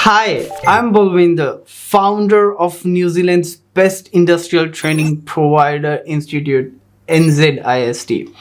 Hi, I'm Bolwinder, founder of New Zealand's best industrial training provider institute, NZIST.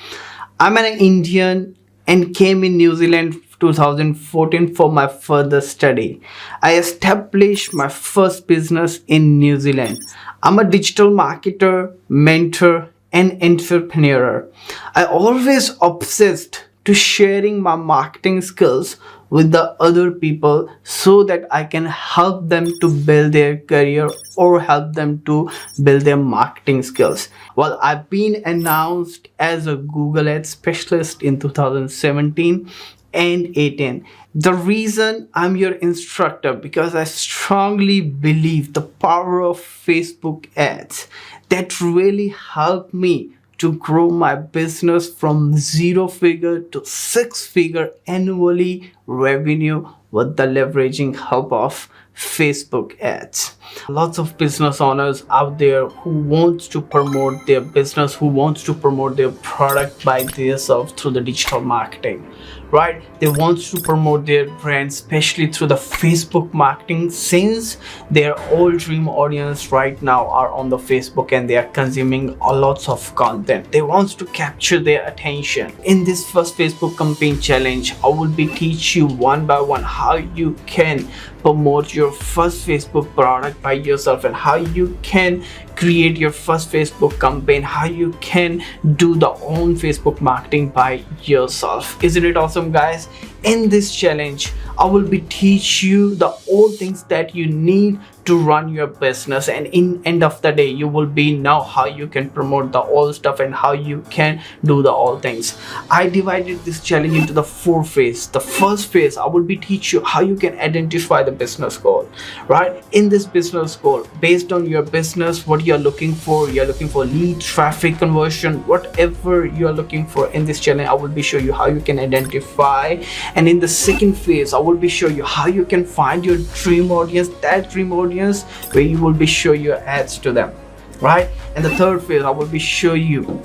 I'm an Indian and came in New Zealand 2014 for my further study. I established my first business in New Zealand. I'm a digital marketer, mentor, and entrepreneur. I always obsessed to sharing my marketing skills with the other people so that I can help them to build their career or help them to build their marketing skills. Well, I've been announced as a Google Ads specialist in 2017 and 18. The reason I'm your instructor because I strongly believe the power of Facebook ads that really helped me to grow my business from 0 figure to 6 figure annually revenue with the leveraging help of Facebook ads. Lots of business owners out there who wants to promote their business, who wants to promote their product by themselves through the digital marketing, right? They want to promote their brand, especially through the Facebook marketing, since their all dream audience right now are on the Facebook and they are consuming a lots of content. They want to capture their attention. In this first Facebook campaign challenge, I will be teach you one by one how you can promote your first Facebook product by yourself and how you can create your first Facebook campaign, how you can do the own Facebook marketing by yourself. Isn't it awesome, guys? In this challenge, I will be teach you the all things that you need to run your business, and in end of the day you will be know how you can promote the all stuff and how you can do the all things. I divided this challenge into the 4 phases. The first phase, I will be teach you how you can identify the business goal, right? In this business goal, based on your business, what you're looking for lead, traffic, conversion, whatever you're looking for. In this challenge, I will be show you how you can identify. And in the second phase, I will be show you how you can find your dream audience, that dream audience where you will be show your ads to them, right? And the third phase, I will be show you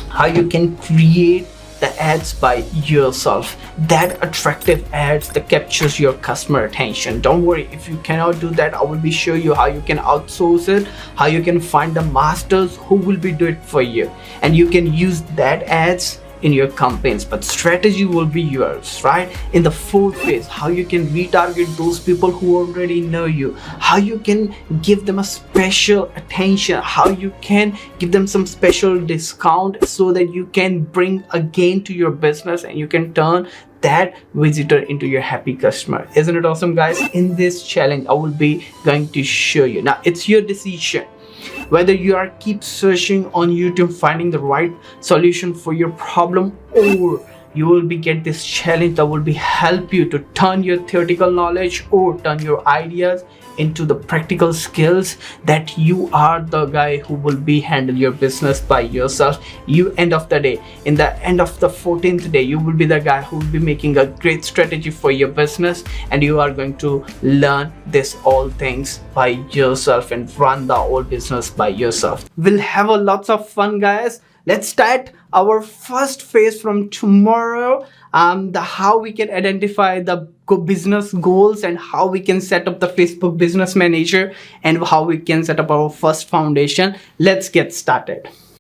how you can create the ads by yourself, that attractive ads that captures your customer attention. Don't worry if you cannot do that. I will be show you how you can outsource it, how you can find the masters who will be do it for you, and you can use that ads in your campaigns, but strategy will be yours, right? In the fourth phase, how you can retarget those people who already know you, how you can give them a special attention, how you can give them some special discount so that you can bring a gain to your business and you can turn that visitor into your happy customer. Isn't it awesome, guys? In this challenge, I will be going to show you. Now it's your decision whether you are keep searching on YouTube finding the right solution for your problem, or you will be get this challenge that will be help you to turn your theoretical knowledge or turn your ideas into the practical skills that you are the guy who will be handle your business by yourself. You end of the day, in the end of the 14th day, you will be the guy who will be making a great strategy for your business, and you are going to learn this all things by yourself and run the whole business by yourself. We'll have a lots of fun, guys. Let's start our first phase from tomorrow. The how we can identify the business goals and how we can set up the Facebook business manager and how we can set up our first foundation. Let's get started.